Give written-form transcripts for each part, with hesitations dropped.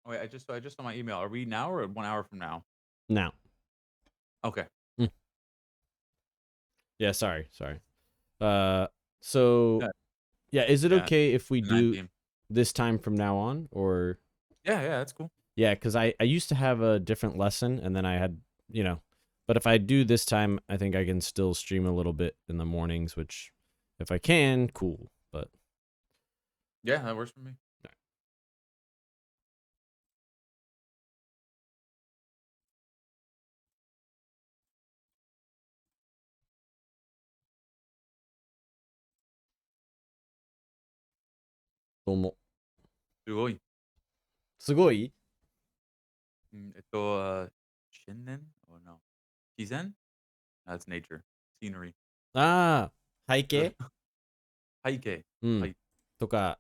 Oh, wait, I just saw my email. Are we now or 1 hour from now? Now. Okay. Yeah, sorry. Uh, so Yeah, yeah, is it yeah, okay if we the 9 do PM. this time from now on, or Yeah, that's cool. yeah, because I used to have a different lesson, and then I had you know, but if I do this time, I think I can still stream a little bit in the mornings, which if I can, cool. But Yeah, that works for me. どうも。すごい。すごい。Shinen? Oh, no. Kizen? That's nature. Scenery. ああ、背景。背景。うん。はい。とか、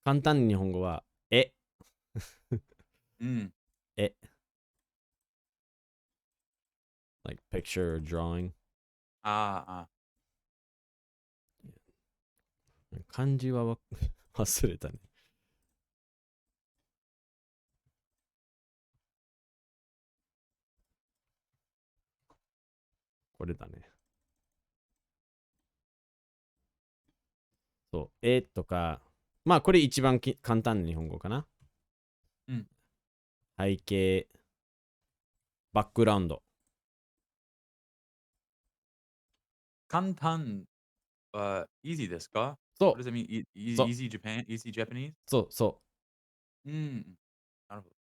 簡単に日本語は、絵。うん。絵。like picture or drawing. ああ、漢字は忘れたね。これだね。そう、絵とか、まあこれ一番簡単な日本語かな。うん。背景、バックグラウンド。簡単は easy ですか？ そ What does that mean? う、そう、Easy Japan? Easy Japanese? そう。うん。なるほど。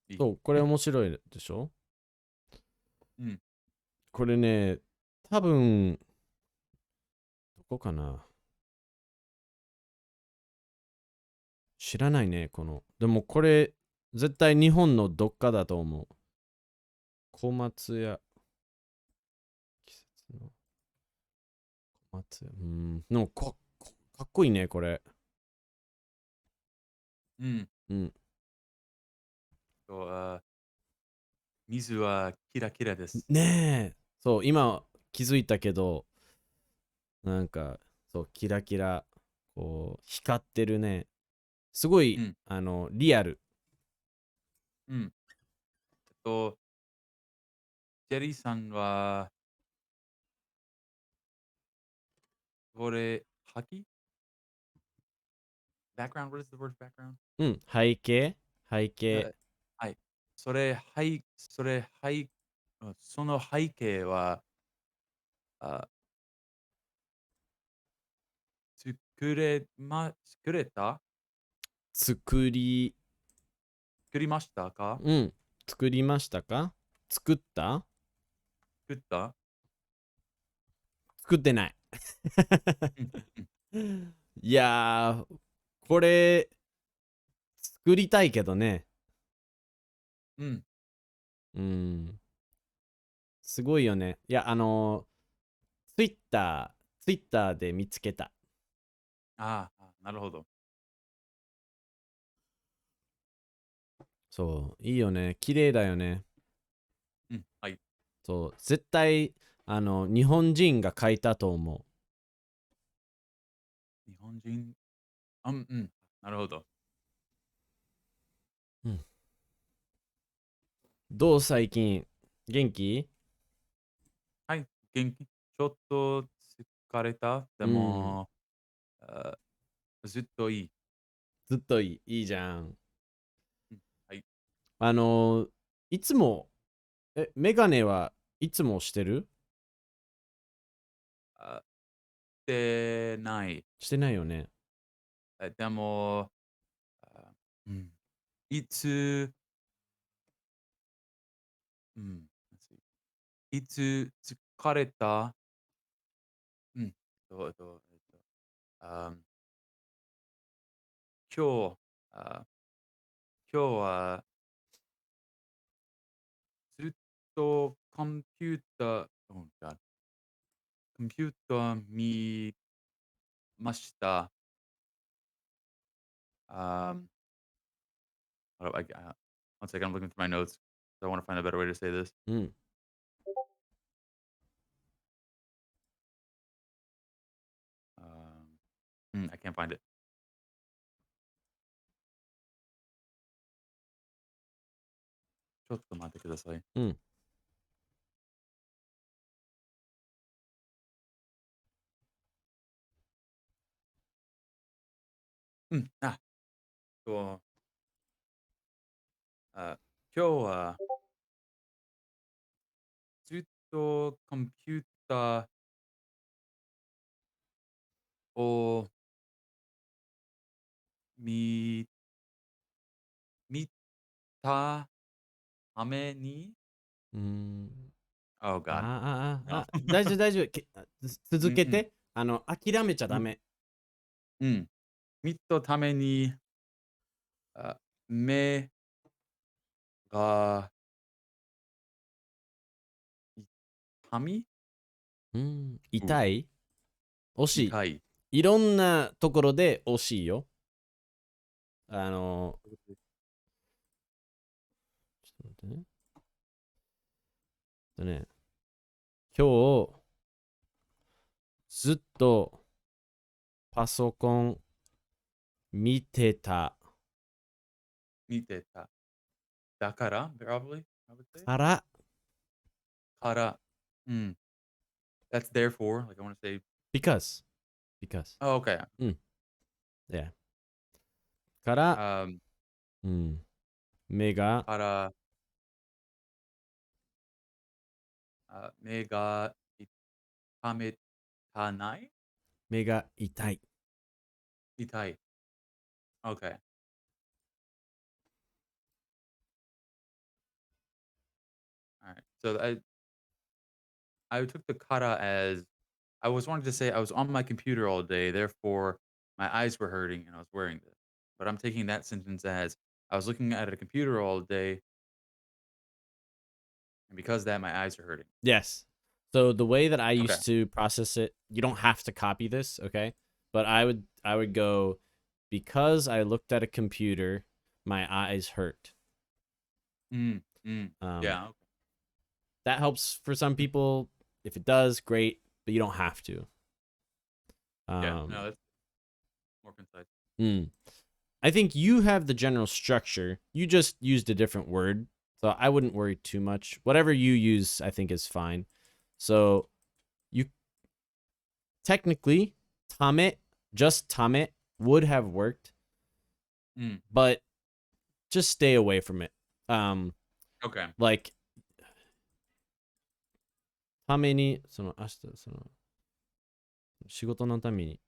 いい。そう、これ面白いでしょ。うん。これね、多分、どこかな。知らないね、この。でもこれ、絶対日本のどっかだと思う。小松屋。季節の小松屋。でもかっこいいね、これ。うん。うん。あ、水はキラキラです。ねえ。そう、今気づいたけど、なんか、そう、キラキラ、こう、光ってるね。すごい、うん。リアル。うん。ジェリーさんは、これ、background? What is the word background? うん、背景。はい。それ、その背景は、あ、作れた作り、作りましたか？うん、作りましたか。作った作った？作ってない。うん、うん、いやー、これ、作りたいけどね。うん。うん、すごいよね。いや、ツイッターで見つけた。なるほど。そう、いいよね。綺麗だよね。うん、はい。そう、絶対、日本人が書いたと思日本人、うん、なるほど。う。うん。どう最近元気。はい、元気。ちょっと疲れた。でうん。も、あ、ずっといい。ずっといい。いいじゃん。うん、はい。あのーいつも、メガネはいつもしてる。あ、してない。してないよね。でも、あ、うん、いつ、うん、いつ疲れた。うん、と、えっと、えっと、あ、今日、あ、今日はずっとコンピューター見ました。Um, how do one second, I'm looking through my notes. I want to find a better way to say this. うん。I can't find it. ちょっと待ってください。うん。うん、と、あ、今日はずっとコンピューターを見見たために うーん。Oh あ god. あ、ああ、No. あ、大丈夫、大丈夫。うんうん。続けて。諦めちゃダみメ。うん。見たために、あ、目が痛みうん。う、痛い惜し痛い。い。いろんなところで惜しいよ。あの、ちょっと待ってね。ね、今日、ずっとパソコン見てた見てた。だから、probably, I would say. から、から、うん。That's therefore, like I wanna say, because, because. oh, okay. うん。Yeah. から、Um, うん。目が、から、目が痛めたない？目が痛い。痛い。Okay. Alright. So I took the kara as I was wanting to say I was on my computer all day, therefore my eyes were hurting and I was wearing this. But I'm taking that sentence as I was looking at a computer all day, and because of that, my eyes are hurting. Yes. So the way that I Okay. used to process it, you don't have to copy this, okay? But I would go because I looked at a computer, my eyes hurt. Mm, mm. Um, Yeah. Okay. that helps for some people. If it does, great, but you don't have to. Yeah. No, Um, that's more concise. mm. I think you have the general structure. You just used a different word, so I wouldn't worry too much. Whatever you use, I think is fine. So you technically tame, just tame would have worked, Mm. but just stay away from it. Um, Okay. like ためにその明日その仕事のために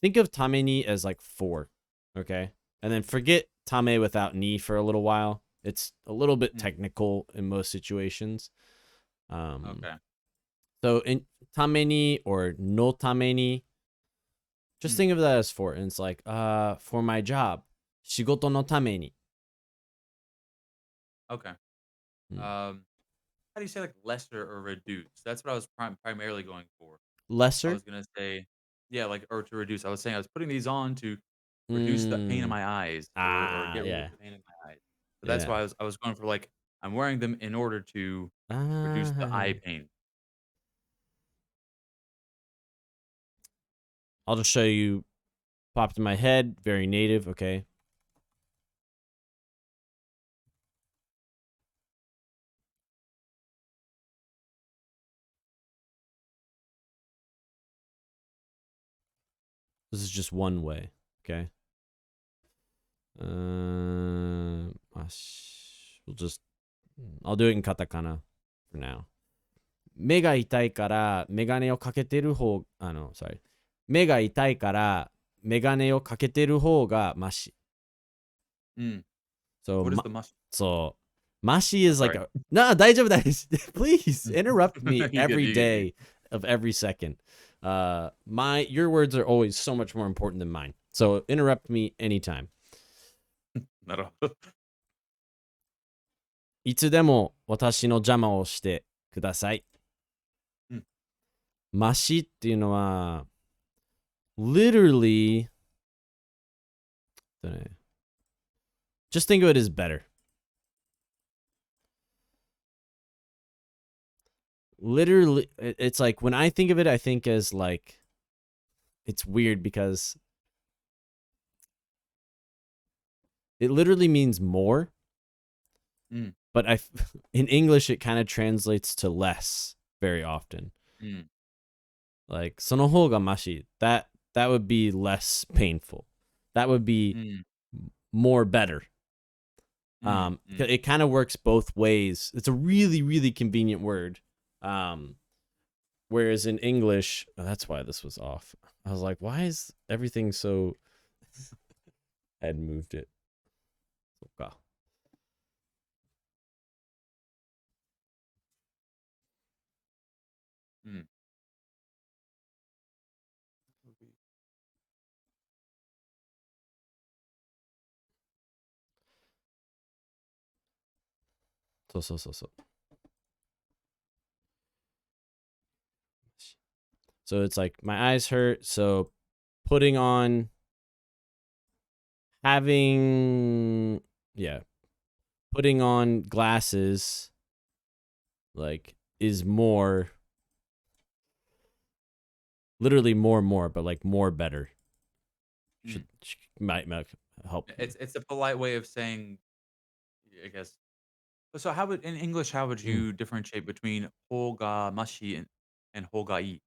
think of ために as like for, okay, and then forget tame without ni for a little while. It's a little bit Mm. technical in most situations. Um, Okay. so in ために or no ために just Mm. think of that as for, and it's like for my job 仕事のために Okay. Hmm. How do you say like lesser or reduce? That's what I was primarily going for. I Lesser. was gonna say, yeah, like or to reduce. I was saying I was putting these on to reduce the pain in Mm. my eyes or Ah, get rid of yeah. the pain in my eyes. So that's Yeah. why I was going for like I'm wearing them in order to reduce the eye Ah. pain. I'll just show you. Popped in my head. Very native. Okay. This is just one way. Okay. We'll just. I'll do it in katakana for now. 目が痛いからメガネをかけてる方sorry 目が痛いからメガネをかけてる方がマシ Mm. so What is the must? so mashi Oh, is like sorry. a no 大丈夫ですplease interrupt me You good? every You good? You good? day of every second your words are always so much more important than mine so interrupt me anytime なるほど。いつでも私の邪魔をしてくださいうん。マシっていうのは literally just think of it as better. Literally, it's like when I think of it, I think as like it's weird because it literally means more, Mm. but in English it kind of translates to less very often. Mm, Like その方がマシ that would be less painful. That would be mm, more better. mm. It kind of works both ways. It's a really, really convenient word. Whereas in English, that's why this was off. I was like, why is everything so? I had moved it. Okay. Mm. So. So it's like my eyes hurt. So putting on, putting on glasses, like, is more, literally more, but like more better. Mm. Might help. It's a polite way of saying, I guess. So how would in English, how would Mm. you differentiate between "hoga mashi" and "hoga ii"?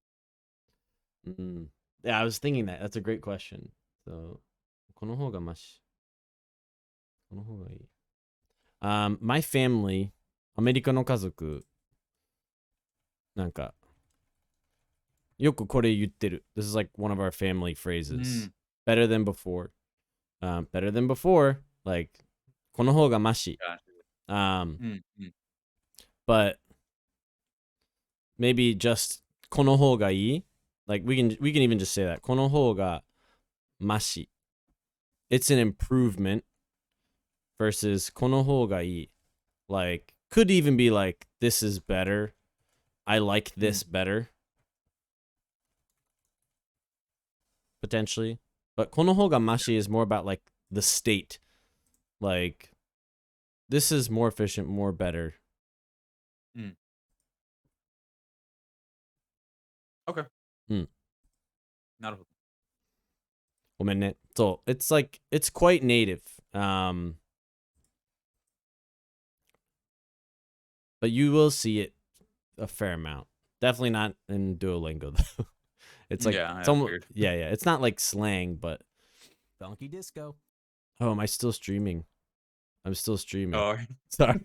Mm. Yeah, I was thinking that. That's a great question. So, この方がマシ。この方がいい。My family, アメリカの家族、なんか、よくこれ言ってる。This is like one of our family phrases. Mm, Better than before. Better than before. Like, この方がマシ。gotcha. Mm, mm, But maybe just この方がいい. Like, we can even just say that. この方がマシ. It's an improvement versus この方がいい. Like, could even be like, this is better. I like this better. Potentially. But この方がマシ is more about like the state. Like, this is more efficient, more better. mm. Okay. うん。なるほど。ごめんね。So, it's like, it's quite native. But you will see it a fair amount. Definitely not in Duolingo though. It's like Yeah, that's some weird. yeah. It's not like slang, but Donkey Disco. oh, am I still streaming? I'm still streaming. Oh, Sorry.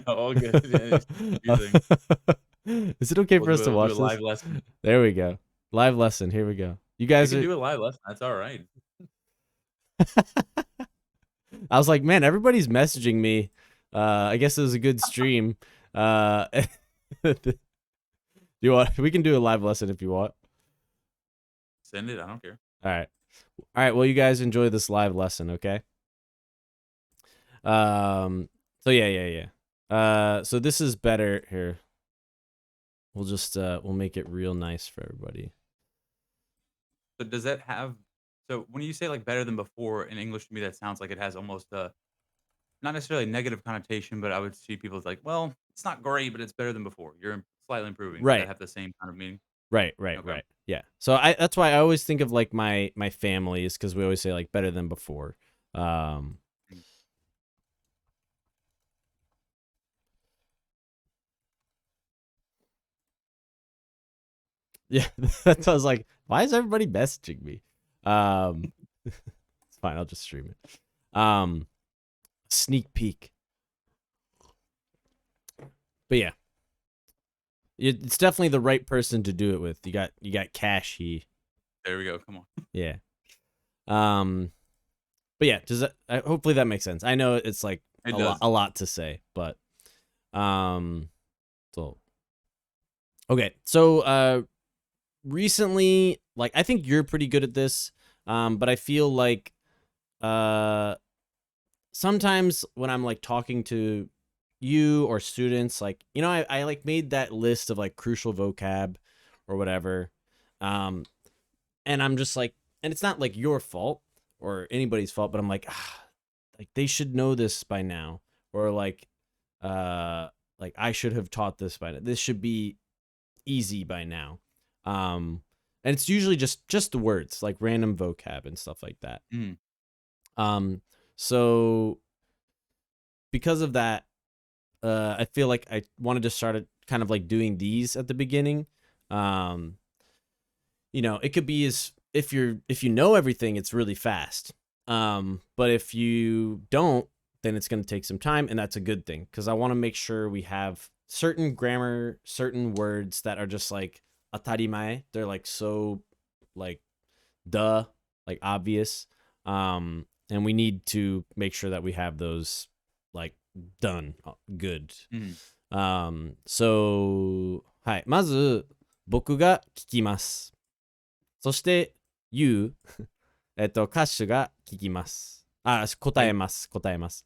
all good. Yeah, it's confusing. Is it okay for us to We'll watch do a this? live lesson. There we go. Live lesson. Here we go. You We guys can are. do a live lesson. That's all right. I was like, man, everybody's messaging me. I guess it was a good stream. You want? We can do a live lesson if you want. Send it. I don't care. All right. Well, you guys enjoy this live lesson, okay? So yeah. So this is better here. We'll just we'll make it real nice for everybody. So does that have so when you say like better than before in English to me, that sounds like it has almost a not necessarily a negative connotation, but I would see people as like, well, it's not great, but it's better than before. You're slightly improving. Does that Right. have the same kind of meaning? Right. Okay. Yeah. So that's why I always think of like my family is because we always say like better than before. Mm. Yeah, that's I was like, why is everybody messaging me? It's fine, I'll just stream it. Sneak peek. But yeah. It's definitely the right person to do it with. You got Cash he. There we go. Come on. Yeah. But yeah, does that hopefully that makes sense. I know it's like It does. a lot to say, but so okay. So recently, like I think you're pretty good at this. But I feel like sometimes when I'm like talking to you or students, like, you know, I like made that list of like crucial vocab or whatever. And I'm just like, and it's not like your fault or anybody's fault, but I'm like, like they should know this by now, or like I should have taught this by now. This should be easy by now. And it's usually just the words, like random vocab and stuff like that. Mm. So because of that, I feel like I wanted to start it kind of like doing these at the beginning. It could be as if you know everything, it's really fast. But if you don't, then it's going to take some time, and that's a good thing because I want to make sure we have certain grammar, certain words that are just like atarimae. They're like so like duh, like obvious. And we need to make sure that we have those like done good. So はい、まず僕が聞きます。そして you 歌手が聞きます。答えます、答えます。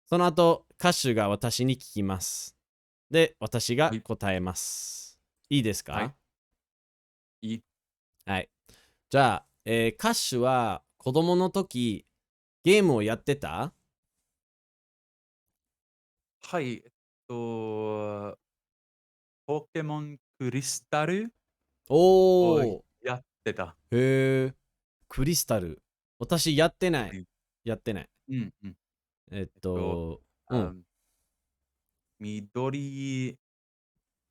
その後歌手が私に聞きます。で、私が答えます。いいですか？はい。いい。はい。じゃあ、歌手は子供の時ゲームをやってた？はい。ポケモンクリスタルをおー、やってた。へー、クリスタル。私やってない。やってない。うんうん。うん。緑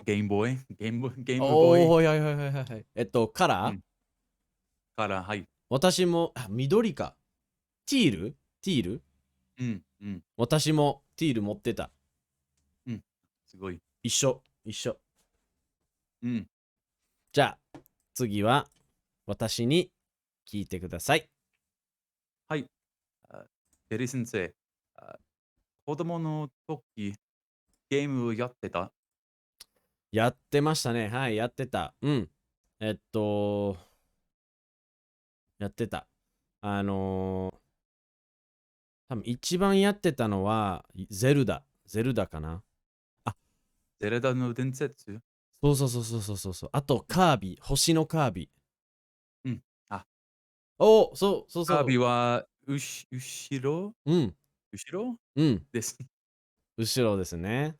ゲームボーイゲームボーイおー、はいはいはいはいはい。カラー、から、はい。私も、緑か。ティールうんうん。私もティール持ってた。すごい。一緒。うん。じゃあ、次は私に聞いてください。はい。テリー先生、子供の時、ゲームをやってた？やってましたね。はい、やってた。うん。やってた。多分一番やってたのは、ゼルダかな。ゼルダの伝説？そう。あと、カービィ、星のカービィ。うん。そう。カービィは、後ろうん。です。後ろですね。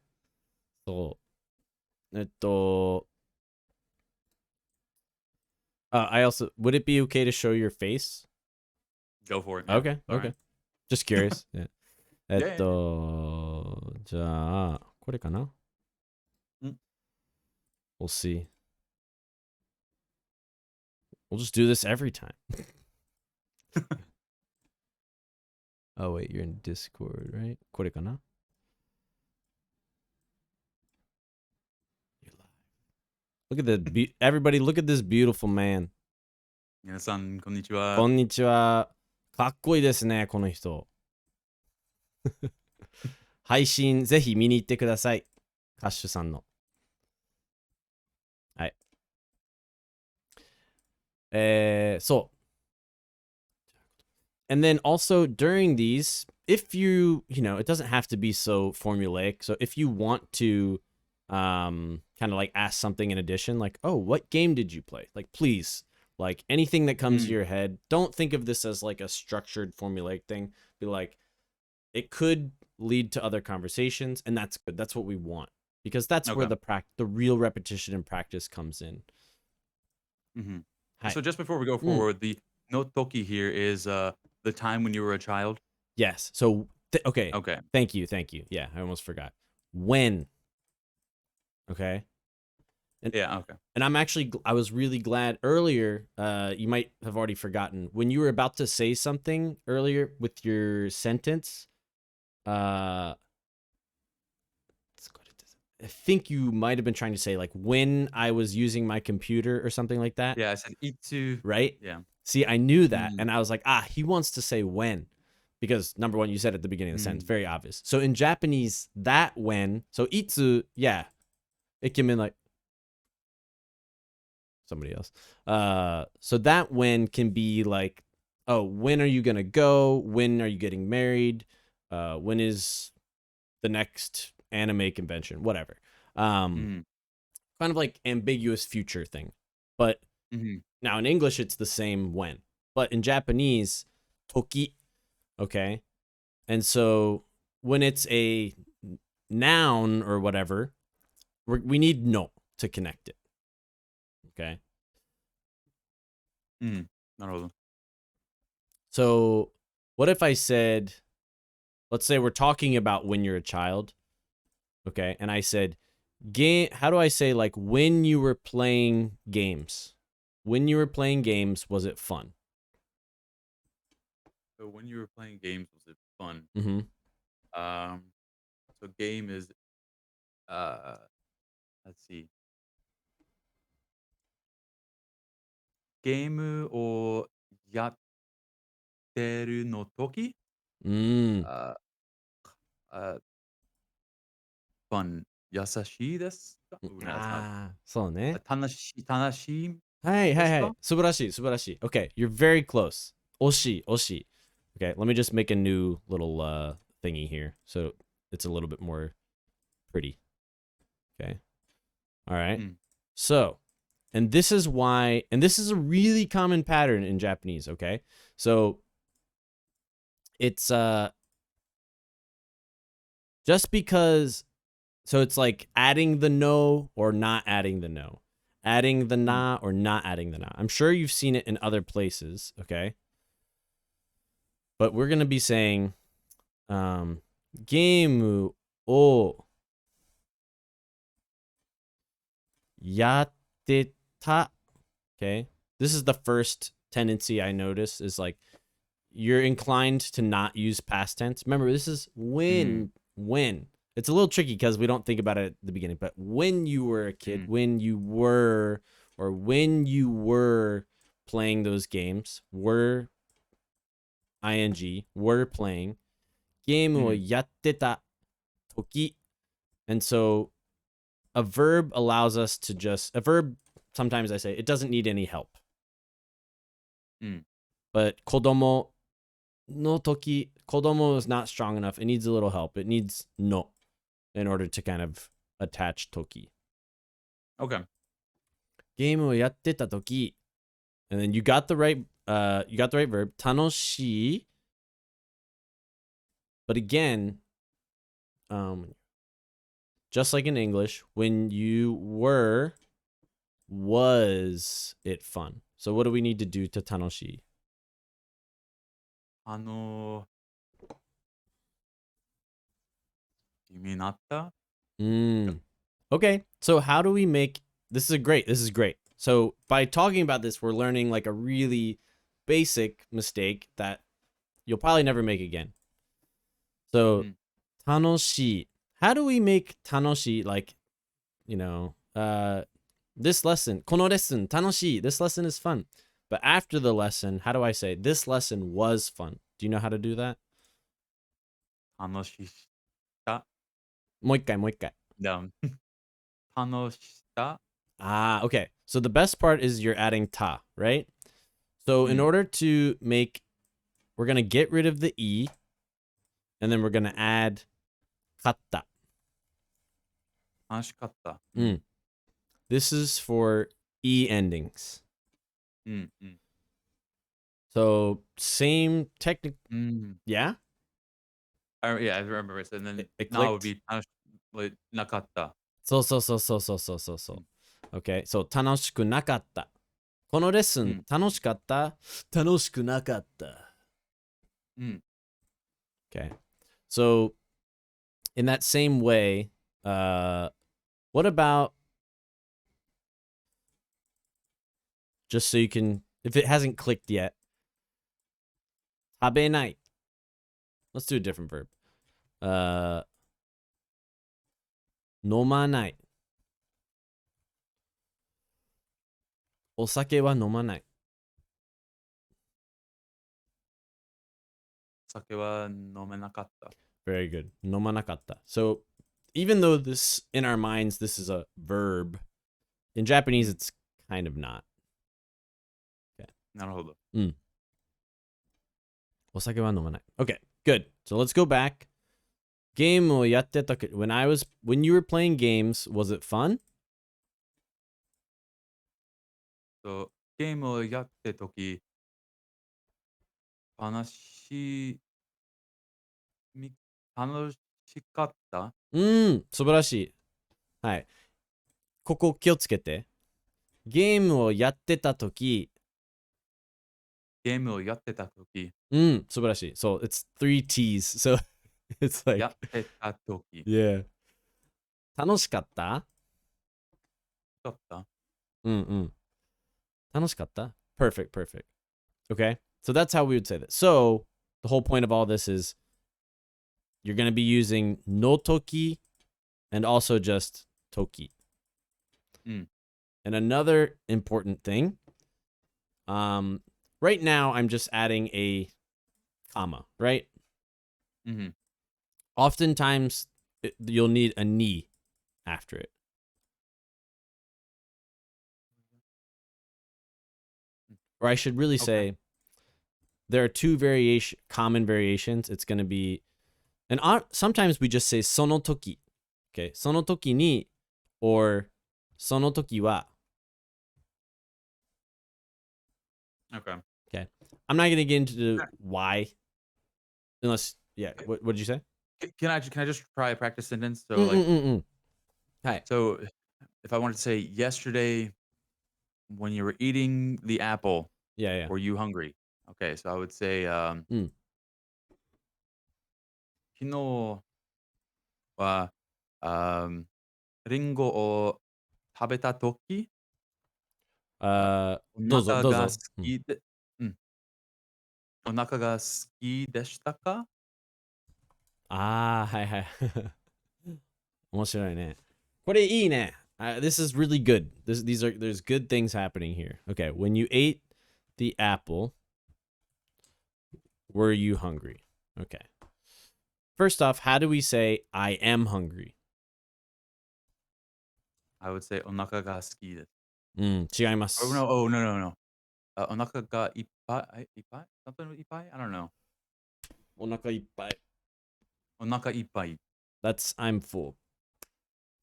そう。I also, would it be okay to show your face? Go for it. Okay. Alright. Just curious. Yeah. Yeah. じゃあ、これかな？We'll see. We'll just do this every time. Oh, wait, you're in Discord, right? これかな？ Look at the everybody, look at this beautiful man. 皆さん、こんにちは。こんにちは。かっこいいですね、この人。配信ぜひ見に行ってください。カッシュさんの。はい。そう。And then also during these, if it doesn't have to be so formulaic. So if you want to kind of like ask something in addition, like, oh, what game did you play? Like, please, like anything that comes to your head, don't think of this as like a structured formulaic thing. Be like, it could lead to other conversations, and that's good. That's what we want, because that's where the real repetition and practice comes in. So just before we go forward, the no toki here is the time when you were a child? Yes. So okay. Thank you. Yeah, I almost forgot. When? Okay. Yeah, okay. And I was really glad earlier, you might have already forgotten, when you were about to say something earlier with your sentence, I think you might have been trying to say like when I was using my computer or something like that. Yeah, I said itsu. Right? Yeah. See, I knew that, and I was like, he wants to say when. Because number one, you said at the beginning of the sentence, very obvious. So in Japanese, that when, so itsu, yeah, it can mean like somebody else. So that when can be like, oh, when are you gonna go? When are you getting married? When is the next anime convention? Whatever. Kind of like ambiguous future thing. But now in English, it's the same when. But in Japanese, toki. Okay. And so when it's a noun or whatever, we need no to connect it. Okay. So what if I said, let's say we're talking about when you're a child. Okay. And I said, game. How do I say, like, when you were playing games? When you were playing games, was it fun? So when you were playing games, was it fun? Mm-hmm. So game is uh let's see. ゲームをやってるの時 Mm. uh, uh fun 優しいですか? Ooh, no, that's not そうね。楽しいはいはいはい。ですか? 素晴らしい、素晴らしい。Okay, you're very close. 惜しい、惜しい。Okay, let me just make a new little thingy here so it's a little bit more pretty. Okay. All right. Mm. So, and this is why, and this is a really common pattern in Japanese, okay? So, it's just because, so it's like adding the no or not adding the no, adding the na or not adding the na. I'm sure you've seen it in other places, okay? But we're going to be saying, ゲームをやってた. Okay. This is the first tendency I notice is like you're inclined to not use past tense. Remember, this is when. It's a little tricky because we don't think about it at the beginning, but when you were a kid, when you were playing those games, were ing, were playing, ゲームをやってた時. And so a verb allows us to just, a verb, sometimes I say, it doesn't need any help. But 子供の時, 子供 is not strong enough. It needs a little help. It needs no in order to kind of attach toki. Okay. ゲームをやってた時. And then you got the right verb. 楽しい. But again, just like in English, when you were, was it fun? So what do we need to do to 楽しい? 気になった? Okay, so how do we make, this is great. So by talking about this, we're learning like a really basic mistake that you'll probably never make again. So 楽しい. How do we make 楽しい like, you know, this lesson, このレッスン楽しい. This lesson is fun. But after the lesson, how do I say this lesson was fun? Do you know how to do that? 楽しした? もう一回。Down. 楽した? Okay. So the best part is you're adding ta, right? So in order to make, we're going to get rid of the e, and then we're going to add katta. 楽しかった. This is for e endings. So same technique. Yeah? Yeah, I remember it. And then It now would clicked. be なかった. So. Okay, so 楽しくなかった. このレッスン楽しかった? 楽しくなかった. Okay. So in that same way, what about, just so you can, if it hasn't clicked yet, 食べない. Let's do a different verb. 飲まない. お酒は飲まない. 酒は飲めなかった. Very good. 飲まなかった. So even though this, in our minds, this is a verb, in Japanese, it's kind of not. Okay. なるほど. お酒は飲まない. Okay, good. So let's go back. ゲームをやってた時, when you were playing games, was it fun? ゲームをやってとき、楽しかった? 素晴らしい。はい。ここ気をつけて。ゲームをやってたとき。ゲームをやってたとき。素晴らしい。So it's 3 T's. So it's like. やってたとき。Yeah. 楽しかった？だった。うんうん。楽しかった? Perfect, perfect. Okay, so that's how we would say that. So the whole point of all this is you're going to be using no toki and also just toki. Mm. And another important thing, right now I'm just adding a comma, right? Mm-hmm. Oftentimes you'll need a ni after it. Or I should really say there are two common variations. It's going to be, and sometimes we just say sono toki. Okay, sono toki ni or sono toki wa. Okay. Okay, I'm not going to get into why, unless What did you say? Can I just try a practice sentence? So Hi. so if I wanted to say yesterday when you were eating the apple, Yeah. were you hungry? Okay, so I would say 昨日はリンゴを食べた時、おどうぞ、腹が好どうぞ。きで、うん、お腹が好きでしたか？はいはい。面白いね。これいいね。This is really good. There's good things happening here. Okay, when you ate the apple, were you hungry? Okay. First off, how do we say I am hungry? I would say お腹が好きです。違いま Oh す。 no. お腹がいっぱいいっぱい something いっぱい I don't know. お腹いっぱい。お腹いっぱい。That's I'm full.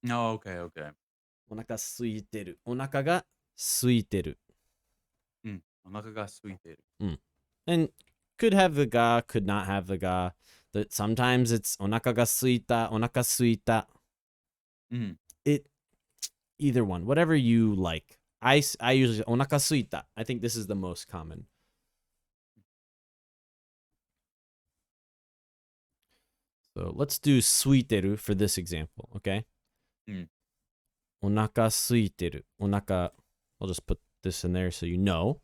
No, okay. お腹空いてる。お腹が空いてる。お腹が空いてる。And could have the ga, could not have the ga. That sometimes it's お腹が空いた、お腹空いた。Either one, whatever you like. I usually お腹空いた. I think this is the most common. So let's do 空いてる for this example, okay? お腹空いてる。お腹 I'll just put this in there so you know.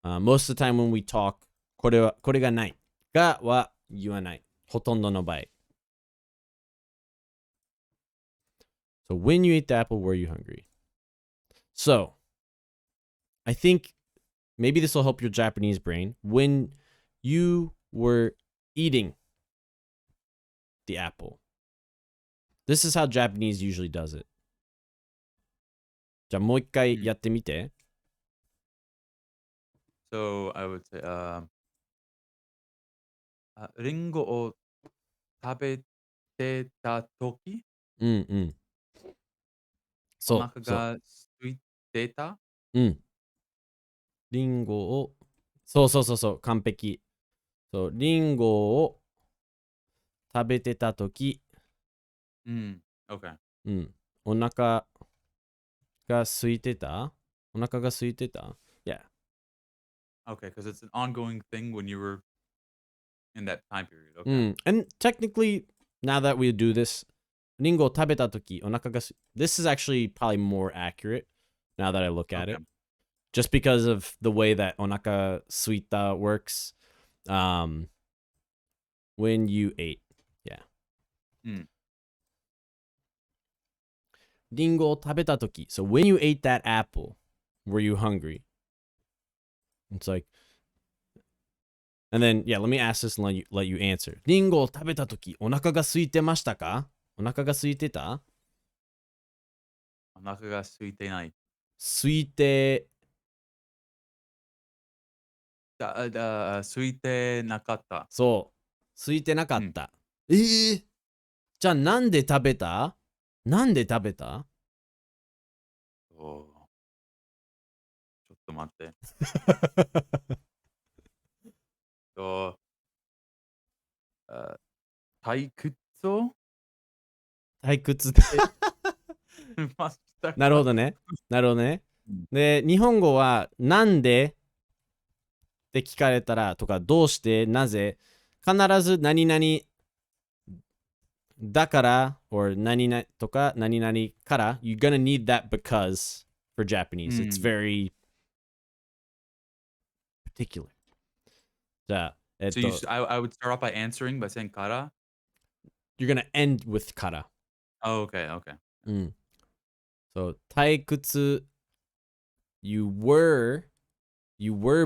Most of the time when we talk, これがない。がは言わない。ほとんどの場合。So when you ate the apple, were you hungry? So I think maybe this will help your Japanese brain. When you were eating the apple, this is how Japanese usually does it. じゃあもう一回やってみて。So I would say リンゴを食べてた時、お腹が空いてた？リンゴを、そう、完璧。そう、リンゴを食べてたとき、Okay. お腹が空いてた？お腹が空いてた？ Yeah. Okay, because it's an ongoing thing when you were in that time period. Okay. And technically, now that we do this, リンゴを食べたとき、お腹がThis is actually probably more accurate now that I look at it. Just because of the way that お腹空いた works. When you ate. Yeah. リンゴを食べたとき. So when you ate that apple, were you hungry? It's like, and then, let me ask this and let you answer. リンゴを食べたとき、お腹が空いてましたか？お腹が空いてた？お腹が空いてない。空いてなかった。そう。空いてなかった。じゃあなんで食べた？なんで食べた？ちょっと待って。退屈を退屈ました。なるほどね。で、日本語はなんでって聞かれたらとかどうしてなぜ必ず何々だから or 何々とか何々から you're gonna need that because for Japanese. It's very particular. じゃあ、So I would start off by answering by saying kara. you're gonna end with から。Oh, okay, okay. So 退屈 you were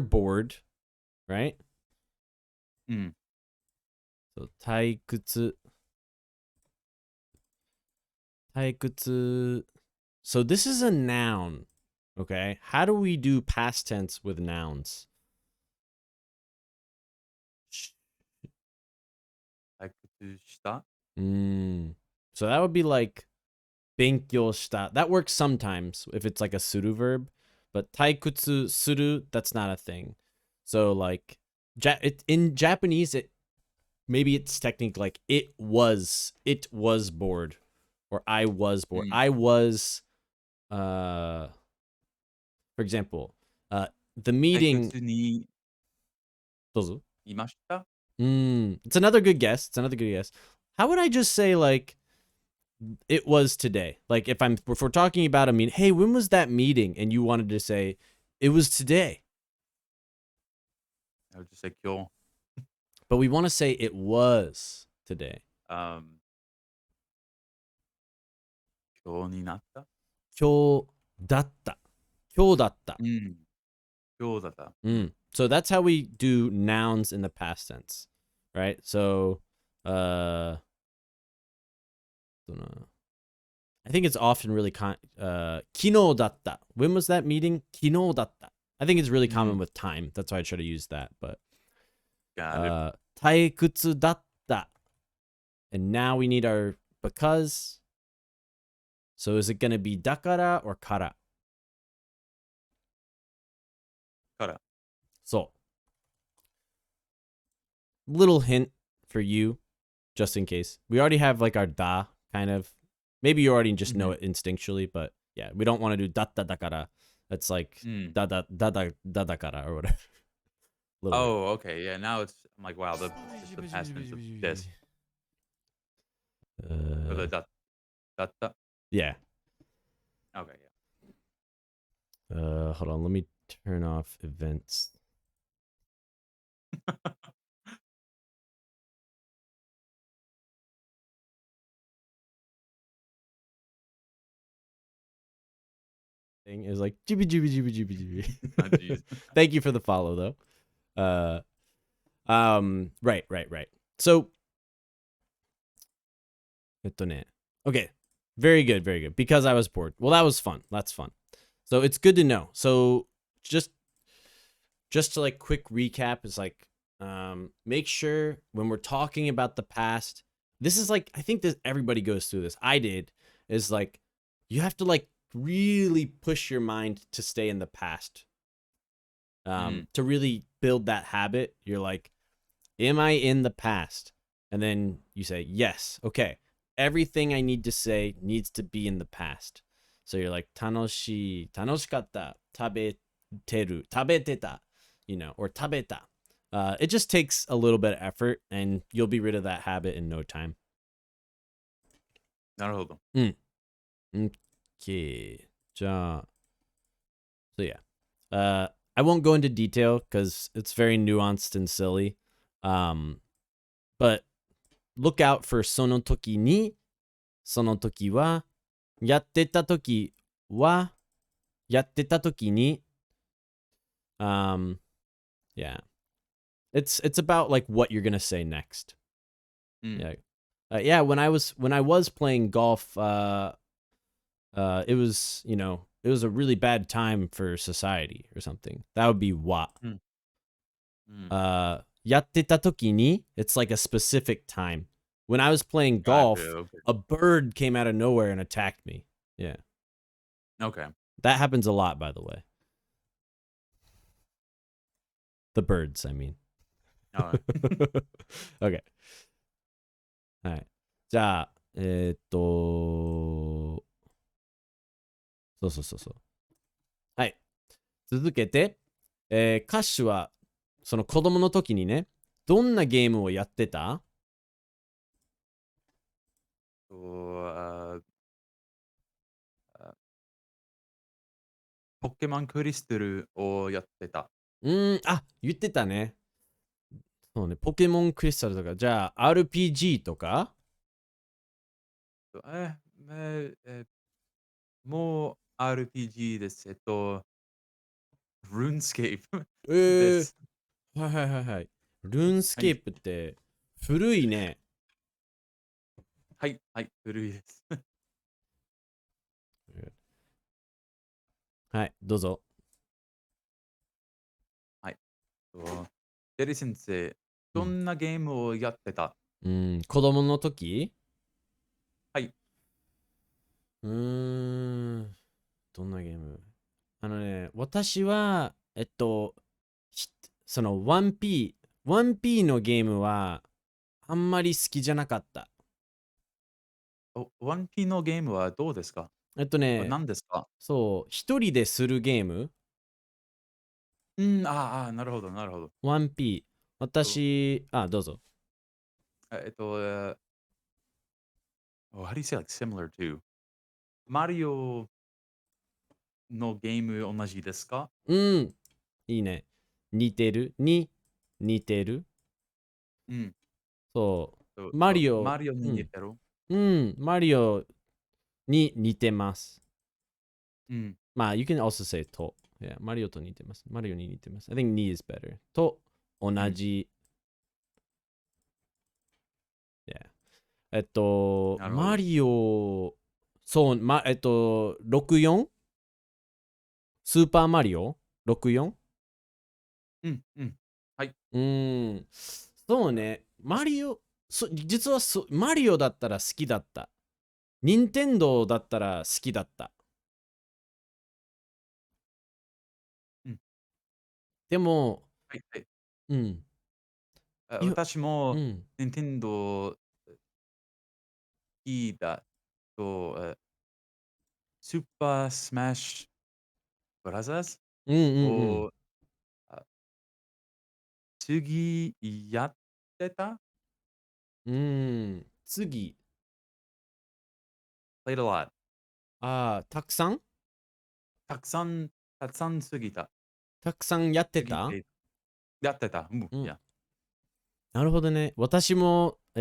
bored, right? So 退屈 So this is a noun, okay? How do we do past tense with nouns? Taikushita. So that would be like 勉強した. That works sometimes if it's like a suru verb, but 退屈する, that's not a thing. So like in Japanese, maybe it's technically like it was bored, or I was bored. I was, for example, the meeting. 退屈にどうぞ。いました? It's another good guess. How would I just say like it was today? Like if we're talking about a meeting, hey, when was that meeting? And you wanted to say it was today. I would just say kyo. But we want to say it was today. 今日になった? 今日だった. 今日だった. 今日だった. So that's how we do nouns in the past tense, right? So, I think it's often really 昨日だった. When was that meeting? 昨日だった. I think it's really common with time. That's why I try to use that. But Got it. 退屈だった. And now we need our because. So is it going to be だから or から? から. So, little hint for you, just in case. We already have like our da kind of. Maybe you already just know it instinctually, but yeah, we don't want to do datta dakara. That's like da dakara or whatever. Oh, okay. Yeah, now I'm like, wow, the past tense of this. Or the datta. Yeah. Okay, yeah. Hold on, let me turn off events. Thing is like jibby. Oh, geez. Thank you for the follow though. Right. So okay. Very good. Because I was bored. Well, that was fun. That's fun. So it's good to know. So just to like quick recap is like make sure when we're talking about the past, this is like I think that everybody goes through this. I did is like you have to like really push your mind to stay in the past. To really build that habit, you're like, am I in the past? And then you say, yes. Okay. Everything I need to say needs to be in the past. So you're like, 楽しかった, 食べてた, or 食べた. It just takes a little bit of effort and you'll be rid of that habit in no time. なるほど. Okay. So yeah. I won't go into detail because it's very nuanced and silly. But look out for その時に、その時は、やってた時は、やってた時に。Yeah. It's about like what you're gonna say next. Yeah. Yeah, when I was playing golf, it was, it was a really bad time for society or something. That would be wa. やってた時に, it's like a specific time. When I was playing golf, okay. a bird came out of nowhere and attacked me. Yeah. Okay. That happens a lot, by the way. The birds, I mean. Alright. Okay. はい。じゃあ、そう。はい。続けて、カッシュは、その子供の時にね、どんなゲームをやってた？と、あポケモンクリスタルをやってた。あ、言ってたね。そうね、ポケモンクリスタルとか、じゃあ RPG とかえ、もう RPG です。ルーンスケープでえす。はいはいはいはい。ルーンスはい。ケープって古いね。はい、はい、古いです。はい、どうぞ。はい。と、デリ先生、どうん。んなゲームをやってた？子供の時はい。うーん、どんなゲーム私は、ひその 1P のゲームはあんまり好きじゃなかった。1P のゲームはどうですか？何ですか？そう、一人でするゲーム、なるほどなるほど。1P。と、どうぞ。えっと、how do you say like similar to? マリオのゲーム同じですか？うん、いいね。似てる。うん。そう、マリオ、マリオに似てる？マリオに似てます。うん。まあ、you can also say と。Yeah, マリオと似てます。マリオに似てます。I think に is better. と同うん。じ。Yeah. なるほど。マリオ、そう、64? スーパーマリオ ?64? うんうん。はい。そうね。実はマリオだったら好きだった。任天堂だったら好きだった。うん。でも、はいはい。うん。いや、私も うん。Nintendo 好きだと、スーパースマッシュブラザーズうんうんうん。を、あ、次やってた？次。Played a lot. たくさんたくさんたくさん過ぎた。たくさんやってた過ぎてやってた。うん。いや。なるほどね。私も、ス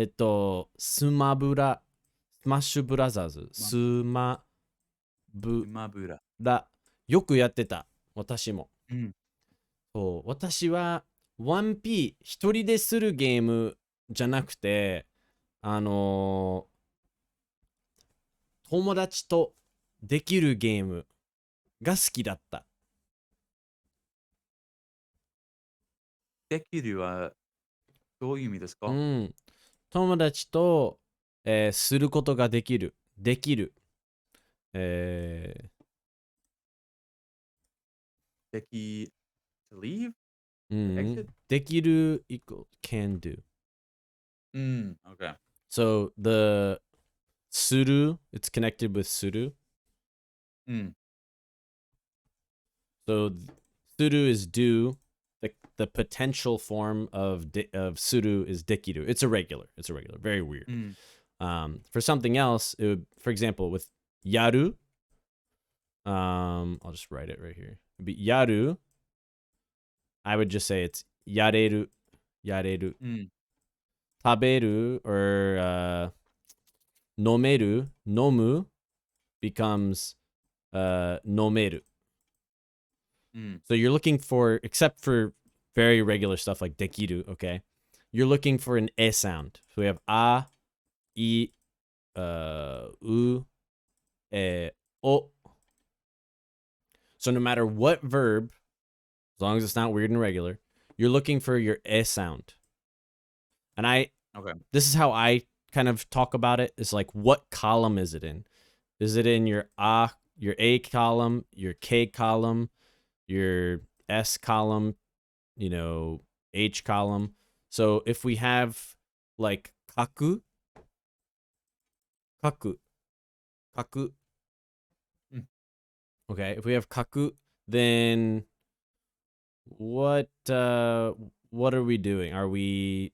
マッシュブラザーズ、スマブスマブラ。ラ、よくやってた。私も。うん。そう、私は 1P 一人でするゲームじゃなくて、あの友達とできるゲームが好きだった。できるはどういう意味ですか？うん。友達と、することができる。できる。えでき to leave? う To ん。exit? できる equal can do. うん、okay. So the suru, it's connected with suru. うん。So suru is do. The potential form of suru is dekiru. It's irregular. It's irregular. Very weird. うん。For something else, for example, with yaru, I'll just write it right here. It'd be yaru. I would just say it's yareru, yareru. うん。Taberu or nomeru, nomu becomes nomeru. うん。So you're looking for, except for very regular stuff like dekiru, okay? You're looking for an e sound. So we have a, i, u, e, o. So no matter what verb, as long as it's not weird and regular, you're looking for your e sound. And Okay. this is how I kind of talk about it. Is like, what column is it in? Is it in your A column, your K column, your S column, H column? So if we have like kaku, kaku, kaku, うん。okay, if we have kaku, then what are we doing? Are we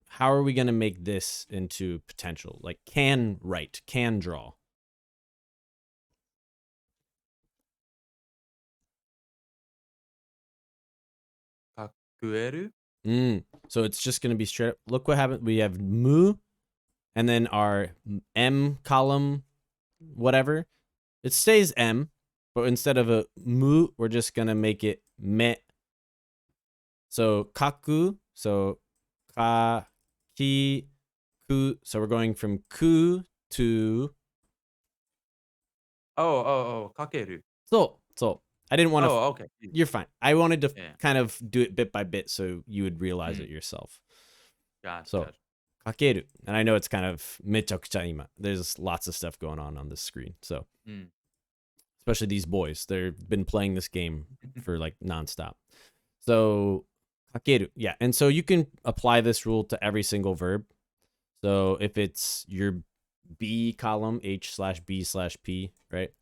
how are we going to make this into potential? Like can write, can draw. Kakueru? So it's just going to be straight up. Look what happened. We have mu and then our M column, whatever. It stays M, but instead of a mu, we're just going to make it me. So kaku, so ka, ki, ku. So we're going from ku to Kakeru. so. I didn't want to. Oh, okay. You're fine. I wanted to Yeah. kind of do it bit by bit so you would realize Mm. it yourself. Gotcha. So, gotcha. kakeru. And I know it's kind of mechakucha ima. There's lots of stuff going on this screen. So, Mm. especially these boys, they've been playing this game for like nonstop. So, kakeru. Yeah. And so you can apply this rule to every single verb. So if it's your B column, H/B/P, right?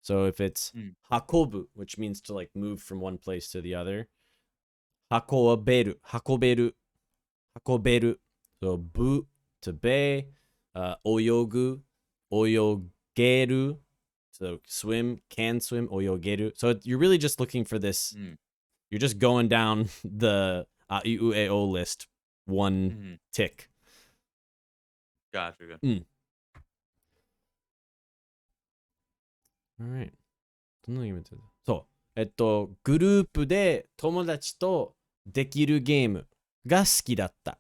So if it's hakobu, which means to like move from one place to the other, hakoberu, hakoberu. So bu to be, oyogu, oyogeru. So swim, can swim, oyogeru. So you're really just looking for this. You're just going down the aiueo list one tick. Gotcha. Good. Alright. どんなゲームやってる？そう。グループで友達とできるゲームが好きだった。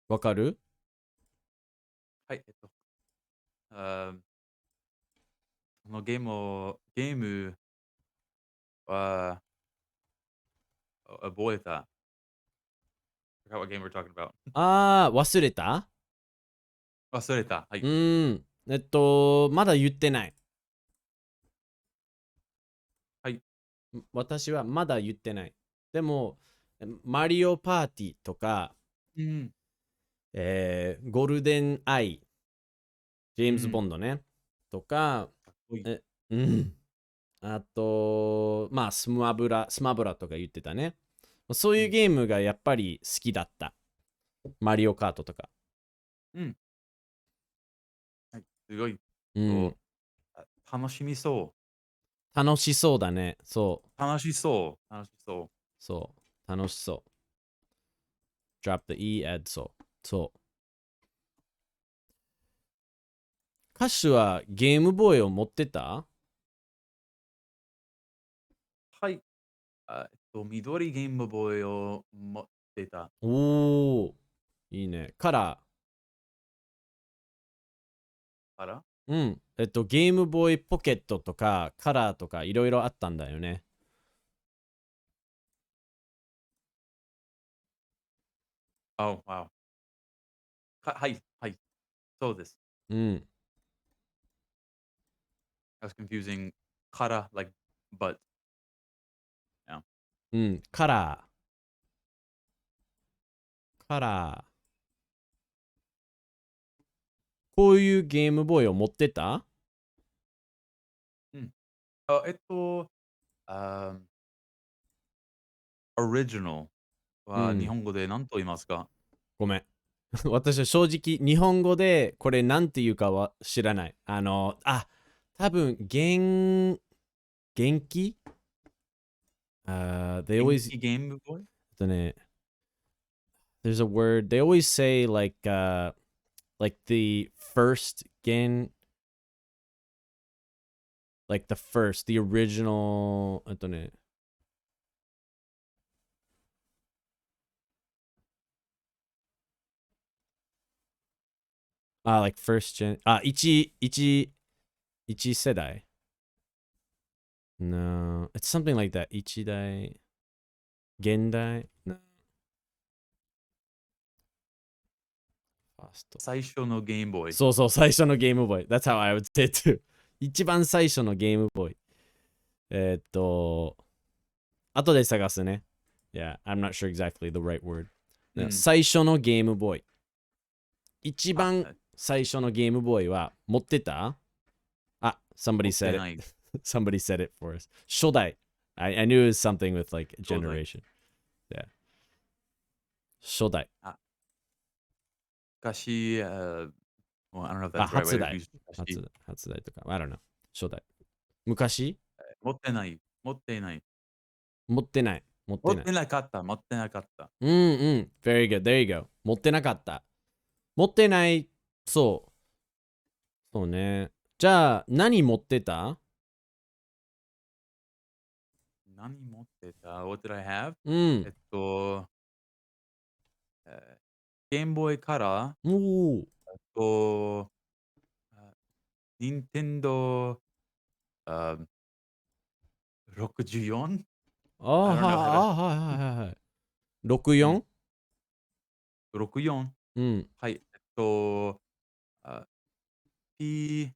わかる？はい。このゲームは覚えた。I forgot what game we're talking about. 忘れた？忘れた。はい。まだ言ってない。はい。私はまだ言ってない。でも、マリオパーティーとか、ゴールデンアイ、ジェームズ・ボンドね、とか、あと、まあスマブラとか言ってたね。そういうゲームがやっぱり好きだった。マリオカートとか。はい、すごい。楽しみそう。楽しそうだね。そう。楽しそう。楽しそう。そう。楽しそう。drop the E, add そう。そう。歌手はゲームボーイを持ってた？はい。緑ゲームボーイを持ってた。おー。いいね。カラー。カラー？うん。ゲームボーイポケットとかカラーとかいろいろあったんだよね。Oh, wow. はい。はい。そうです。I was confusing カラー like but. Yeah. カラー。カラー。こういうゲームボーイを持ってた？original は日本語で何と言いますか？ごめん。私は正直日本語でこれ何て言うかは知らない。多分元気they always ゲームボーイ？ね、there's a word they always say like the first like the original like first gen 一世代 No, it's something like that 一代現代 No. 最初のゲームボーイ。そうそう、最初のゲームボーイ。That's how I would say it too. 一番最初のゲームボーイ。後で探すね。Yeah, I'm not sure exactly the right word. 最初のゲームボーイ。一番最初のゲームボーイは持ってた？somebody said it. Somebody said it for us. 初代。I knew it was something with like 初代。 generation. Yeah. 初代。昔、well, I don't know if あ、 that's the right 初 way to 代。use 昔。初代とか。I don't know. 初代。昔持ってない。持っていない。持ってない。持ってない。持ってなかった。持ってなかった。うんうん。Very good. There you go. 持ってなかった。持ってない。そう。そうね。じゃあ、何持ってた？何持ってた？ What did I have? うん。ゲームボーイカラーおお。と、ニンテンドー、64? ああ、I はい don't know how to はいはいはい。うん。 64？ 64? うん。はい。あ、P、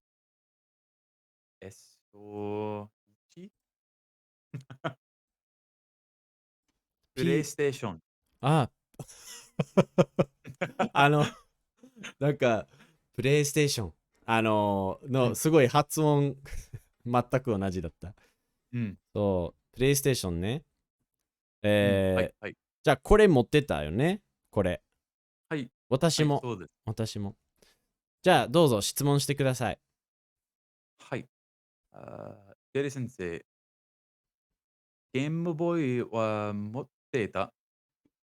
1? プレイ P、ステーション。あ、なんか、プレイステーション。うん。すごい発音全く同じだった。うん。そう、プレイステーションね。うん。はい。はい。じゃあこれ持ってたよねこれ。はい。はい。私も。そうです。私も。じゃあどうぞ質問してください。はい。ジェリー先生、ゲームボーイは持っていた？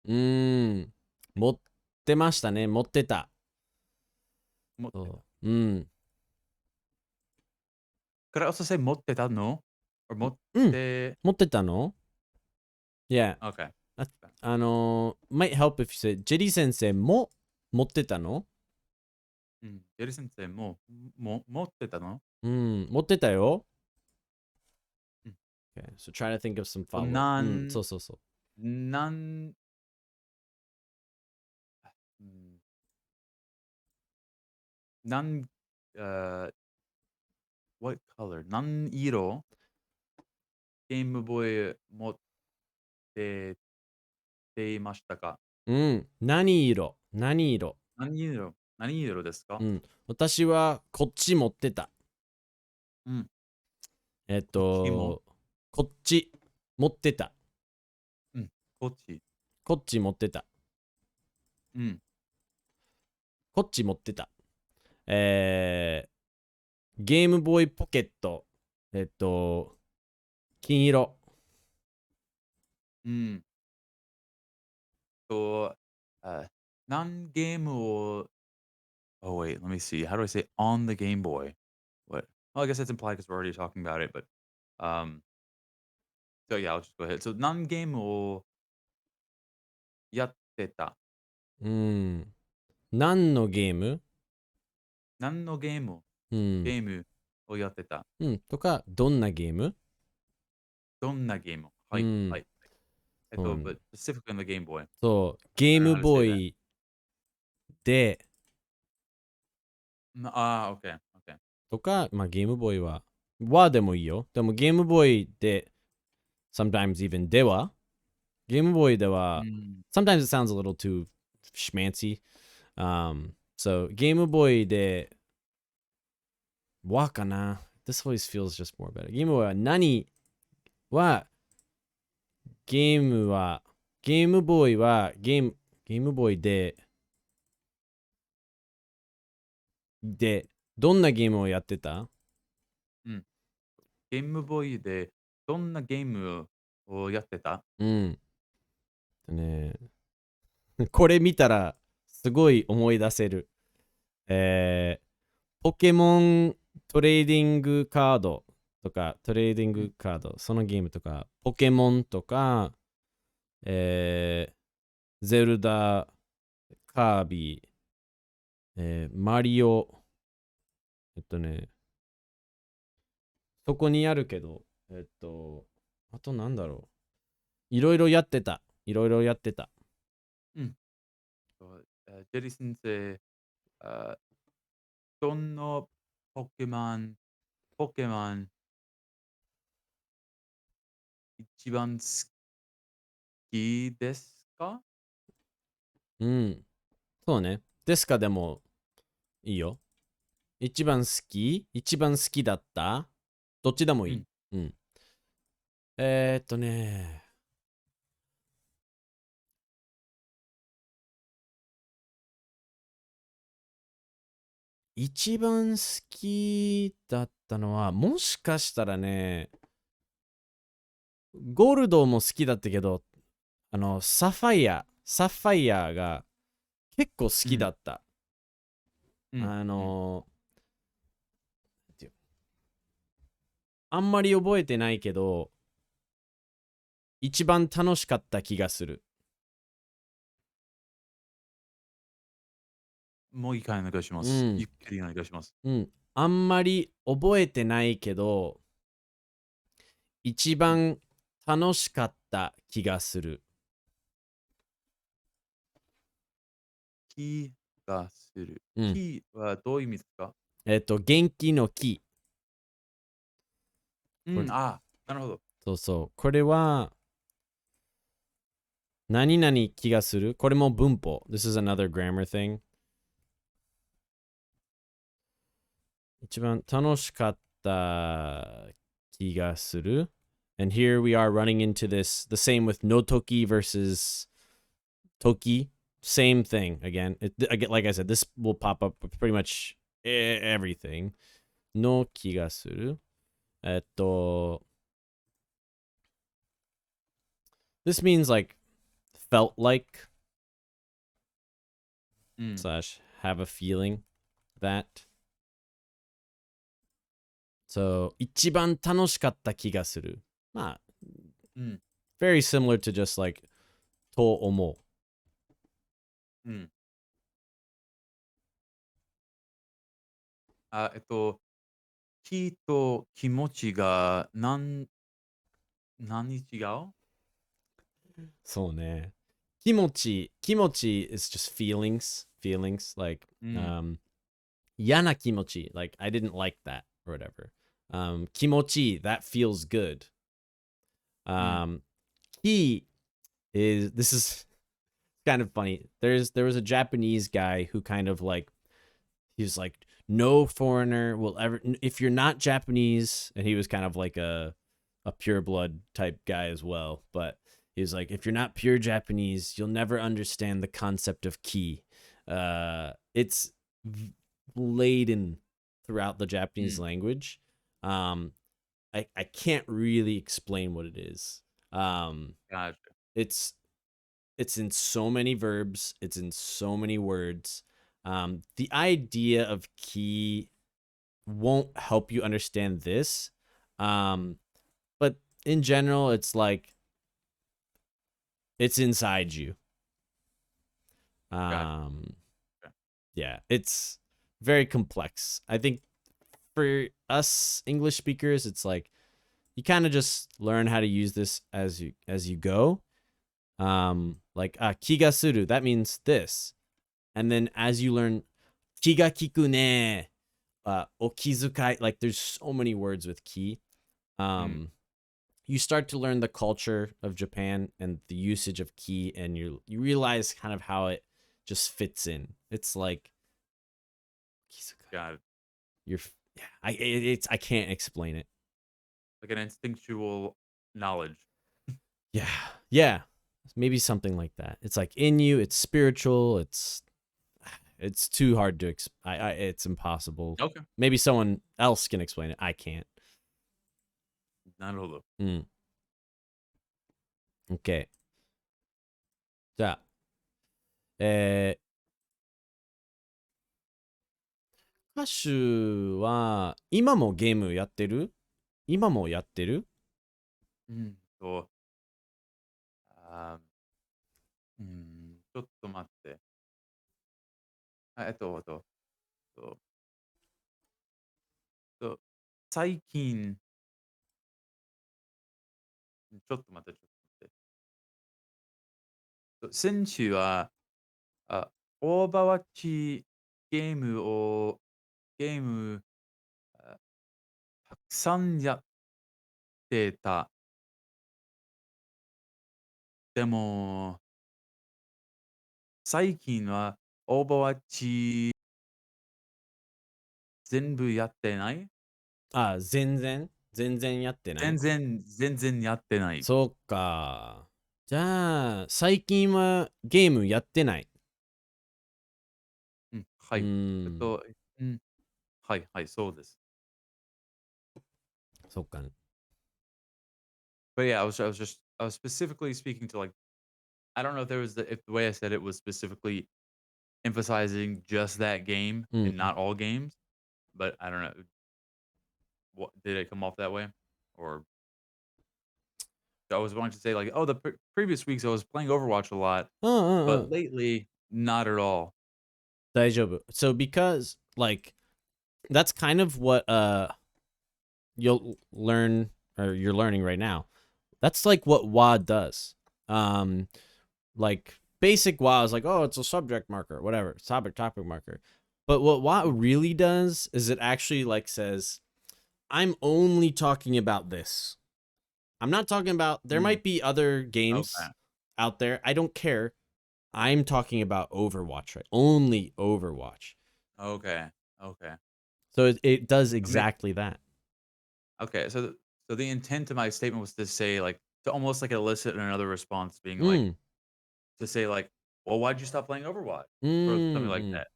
持ってましたね。持ってた。持ってた。そう。うん。Could I also say 持ってたの？ or 持っうん。て持ってたの？ Yeah. Okay. might help if you say ジェリー先生も持ってたの？うん。ジェリー先生も、持ってたの？うん。持ってたよ。うん。Okay. So try to think of some follow-up. なうん。そん、うそうそう。なん、うん、なん、what color? 何色ゲームボーイ持ってていましたか？うん。何色？何色？何色ですか？うん。私はこっち持ってた。うん。こっちも？こっち持ってた。うん。こっち。こっち持ってた。うん。こっち持ってた。ゲームボーイポケット。金色。うん。と、何ゲームを Oh, wait, let me see. How do I say on the Game Boy? What? Well, I guess that's implied because we're already talking about it, but um, so yeah, I'll just go ahead. So, 何ゲームをやってた？うん。何のゲーム？何のゲームうん。ゲームをやってた？うん。とか、どんなゲーム？どんなゲーム？はい、うん。はい。うん。but specific on the Game Boy. そう。ゲ I ー don't know ム how to ボ say ー that. イで、Okay, okay. とか、まあゲームボーイはでもいいよ。でもゲームボーイで、sometimes even では、ゲームボーイでは、うん。sometimes it sounds a little too schmancy. So ゲームボーイで、かな。This always feels just more better. ゲームボーイは何は、ゲームボーイは、ゲームボーイで、どんなゲームをやってた？うん。ゲームボーイでどんなゲームをやってた？うん。ね、これ見たら、すごい思い出せる。ポケモントレーディングカードとか、トレーディンうん。グカード、そのゲームとか、ポケモンとか、ゼルダ、カービィ、マリオ、そこにあるけど、あとなんだろう。いろいろやってた。いろいろやってた。うん。ジェリー先生、あどのポケモン一番好きですか？うん。そうね。ですかでもいいよ。一番好きだったどっちでもいい。うん。うん。えーっとね、一番好きだったのは、もしかしたらね、ゴールドも好きだったけど、サファイアが結構好きだった。うん。ていうあんまり覚えてないけど、一番楽しかった気がする。もう一回お願いします。うん。ゆっくりお願いします。うん。あんまり覚えてないけど、一うん。番楽しかった気がする。気がする。うん。気はどういう意味ですか？元気の気。これ、うん、あ、なるほど。そうそう。これは、何々気がする。これも文法。This is another grammar thing. 一番楽しかった気がする。And here we are running into this, the same with no toki versus toki. Same thing again. Again, like I said, this will pop up with pretty much everything. No 気がする。This means like felt like うん。slash have a feeling that. So 一番楽しかった気がする。まあ、うん。very similar to just like と思うん。あ、気と気持ちが何違う？う。そうね。気持ち is just feelings, like うん。嫌な気持ち like I didn't like that or whatever. 気持ち that feels good. うん。He is this is kind of funny. There was a Japanese guy who kind of like he was like no foreigner will ever if you're not Japanese, and he was kind of like a pure blood type guy as well, but he was like if you're not pure Japanese, you'll never understand the concept of ki. It's laden throughout the う Japanese ん。language. Um, I can't really explain what it is. Gotcha. It's it's in so many verbs, it's in so many words. The idea of key won't help you understand this. Um, but in general, it's like it's inside you. Gotcha. Um, Okay. yeah, it's very complex. I think for us English speakers, it's like you kind of just learn how to use this as you go. Like kiga suru, that means this. And then as you learn kiga kiku ne, okizukai, like there's so many words with ki. うん。Um, you start to learn the culture of Japan and the usage of ki, and you realize kind of how it just fits in. It's like okizukai. Got it. You're yeah, it's I can't explain it. Like an instinctual knowledge. Yeah, yeah, maybe something like that. It's like in you. It's spiritual. It's too hard to it's impossible. Okay. Maybe someone else can explain it. I can't. なるほど。うん。OK。じゃあ、歌手は今もゲームやってる？今もやってる？うんと、あちょっと待って。あ、と最近、ちょっと待って、ちょっと待って。先週は、あ、オーバーワッチゲームをゲーム、あ、たくさんやってた。でも、最近はオーバーワッチ全部やってない？全然。全然やってない。全然やってない。そうか。じゃあ、最近はゲームやってない。うん、はうい。ん。うん、はいはい、そうです。そっか。But yeah, I was specifically speaking to like I don't know if the way I said it was specifically emphasizing just that game うん。and not all games, but I don't know. What did it come off that way? Or I was wanting to say like, oh, the previous weeks I was playing Overwatch a lot, うんうんう but ん。lately not at all. 大丈夫。So because like that's kind of what you'll learn or you're learning right now. That's like what WA does. Um like basic WA is like, oh, it's a subject marker, whatever, subject topic marker. But what WA Mm, really does is it actually like says, I'm only talking about this. I'm not talking about there mm, might be other okay, games out there. I don't care. I'm talking about Overwatch, right? Only Overwatch. okay, okay. So it does I mean, exactly that. okay. So the intent of my statement was to say like to almost like elicit another response, being like Mm. to say like, well, why'd you stop playing Overwatch or something like Mm. that.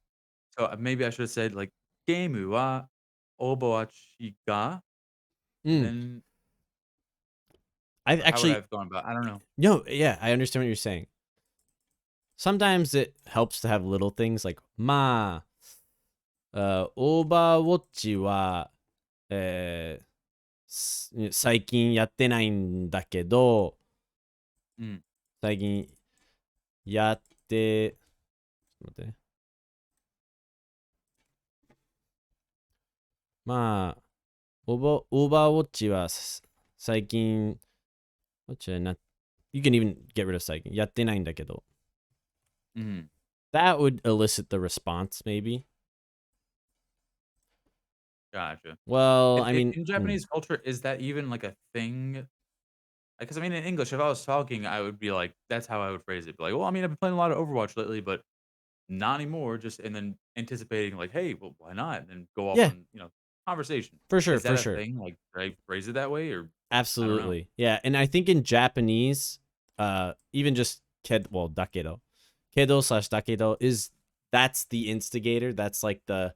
So maybe I should have said like, game wa Overwatch ga, and Mm. then I or how would I actually have gone about? I don't know. no, yeah, I understand what you're saying. Sometimes it helps to have little things like まあ、オーバーウォッチは、最近やってないんだけど、Mm, 最近やって、ちょっと待ってね。まあ、オーバーウォッチは最近、what should I not, you can even get rid of 最近。やってないんだけど。mm. That would elicit the response, maybe. Gotcha. Well, And I mean, in Japanese culture, is that even like a thing? Because I mean, in English, if I was talking, I would be like, that's how I would phrase it. Be like, well, I mean, I've been playing a lot of Overwatch lately, but not anymore. Just and then anticipating like, hey, well, why not? And then go off yeah, on conversation. for sure, Is that for a sure. thing? Like, should I phrase it that way, or I don't know. Absolutely. Yeah. And I think in Japanese, even just well, dakedo. Kedo slash dakedo is that's the instigator. That's like the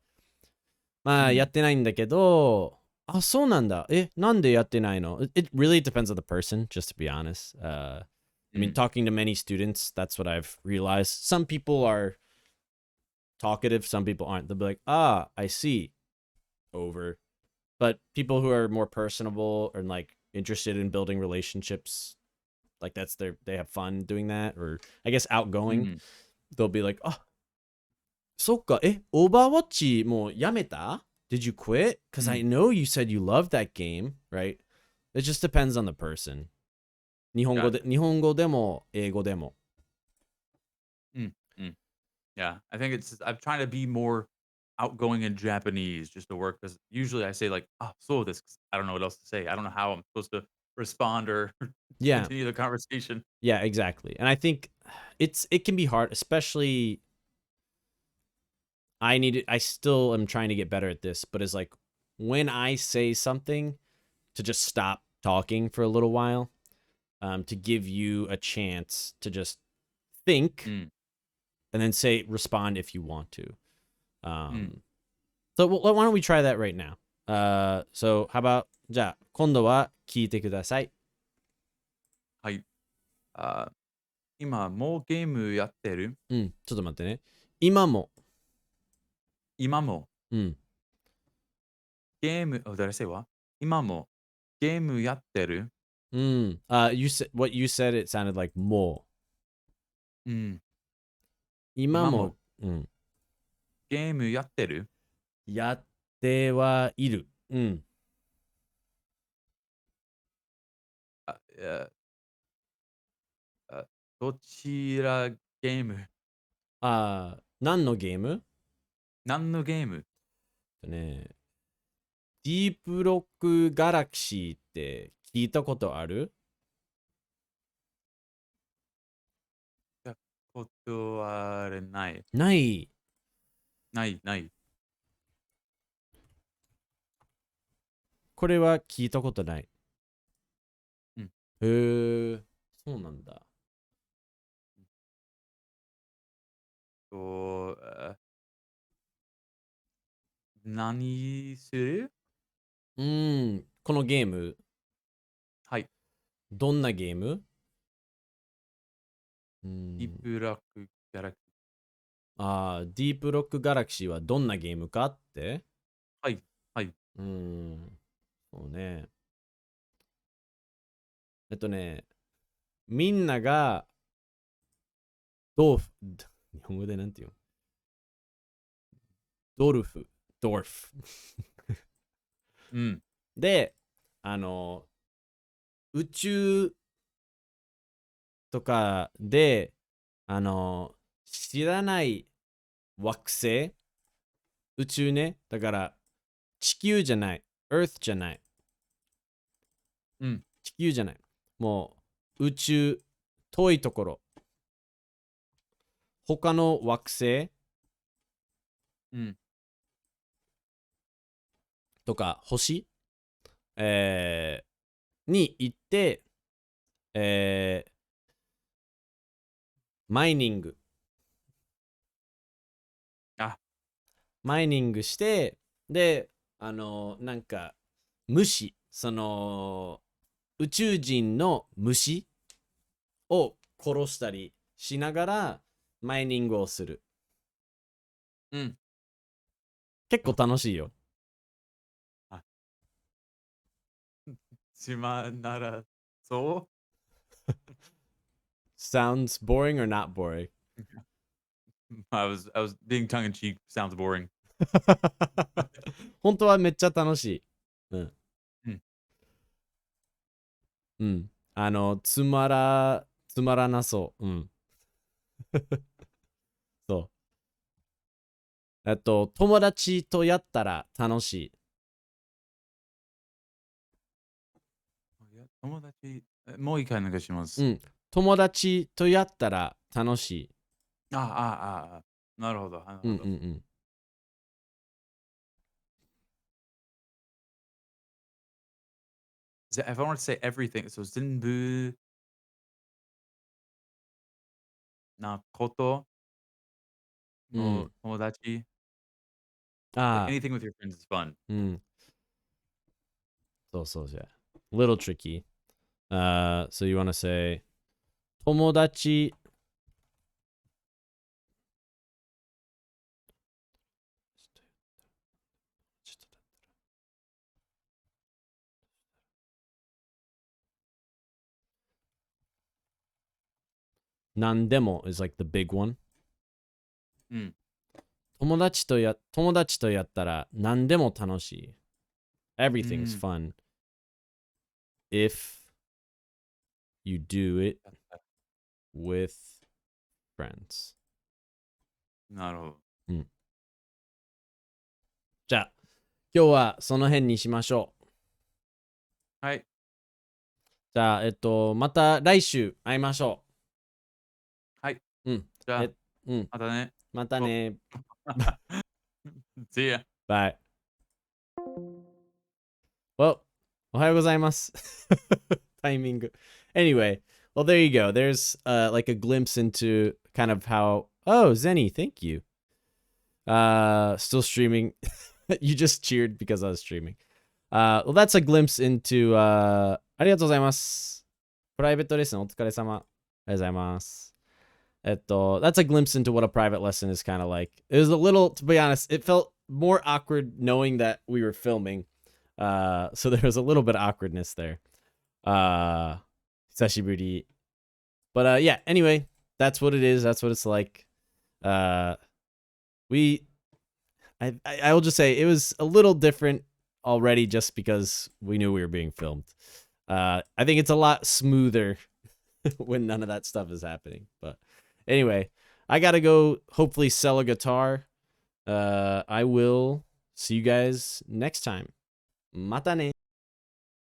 まあや Mm, ってないんだけど、あ、そうなんだ。なんでやってないの? It really depends on the person, just to be honest. I mean, mm, talking to many students, that's what I've realized. Some people are talkative, some people aren't. They'll be like, ah, I see. Over. But people who are more personable and like interested in building relationships, like they have fun doing that, or I guess outgoing, mm, they'll be like, oh, そっか、オーバーウォッチもうやめた? Did you quit? Because I mm. know you said you loved that game, right? It just depends on the person. Gotcha. 日本語でも英語でも。Mm, mm. Yeah, I think I'm trying to be more outgoing in Japanese just to work because usually I say like, "Oh, so this," 'cause I don't know what else to say. I don't know how I'm supposed to respond or Yeah, continue the conversation. yeah, exactly. And I think it can be hard, especially I still am trying to get better at this, but it's like when I say something to just stop talking for a little while, to give you a chance to just think Mm, and then respond if you want to. mm. So why don't we try that right now? So how about じゃあ今度は聞いてください。はい。あ、今もうゲームやってる？うん、ちょっと待ってね。今も、今もうん、ゲームoh, did I say what? 今もゲームやってる？うん。You said what you said. It sounded like もうん。う。今も、今もうん。ゲームやってる？やってはいる。うん。あ、どちらゲーム？何のゲーム何のゲーム？ね、ディープロックガラクシーって聞いたことある？やことはない。ない。ないない。これは聞いたことない。うん。へえ、そうなんだ。と、何する？このゲーム、はい。どんなゲーム？ディープラックギャラクシディープロックガラクシーはどんなゲームかって？ー。はい。はい。そうね。みんなが、日本語でなんて言うの？ドルフ。うん。で、宇宙とかで、知らない惑星、宇宙ね。だから、地球じゃない。Earth じゃない。うん。地球じゃない。もう、宇宙、遠いところ。他の惑星うん。とか星、に行って、マイニング。あ、マイニングして、で、虫、宇宙人の虫を殺したりしながら、マイニングをする。うん。結構楽しいよ。島ならそう？ Sounds boring or not boring? I was being tongue in cheek. Sounds boring. 本当はめっちゃ楽しい。うん。うん。うん。つまらなそう。うん。そう。友達とやったら楽しい。友達、もう一回お願いします。うん。友達とやったら楽しい。なるほど、なるうんほど。うんうん。If I want to say everything, so 全部なことの友達。Like ああ、anything with your friends is fun. うん。そうそうじゃ。little tricky. So you want to say 友達なんでも is like the big one. うん。友達とやったら何でも楽しい。Everything's うん。fun if you do it with friends. なるほど。じゃあ、今日はその辺にしましょう。はい。じゃあ、また来週会いましょはい。う。うん。じゃあ、またね。またね。See ya. Bye. Well, おはようございます。Timing. Anyway, well, there you go. There's like a glimpse into kind of how. Oh, Zenny, thank you. Still streaming. You just cheered because I was streaming. Well, that's a glimpse into. ありがとうございます。プライベートレッスンお疲れ様。ありがとうございます。That's a glimpse into what a private lesson is kind of like. It was a little, to be honest, it felt more awkward knowing that we were filming. So there was a little bit of awkwardness there. 久しぶり. But yeah, anyway, that's what it is. That's what it's like. I will just say it was a little different already just because we knew we were being filmed. I think it's a lot smoother when none of that stuff is happening. But anyway, I gotta go hopefully sell a guitar. I will see you guys next time. Mata ne.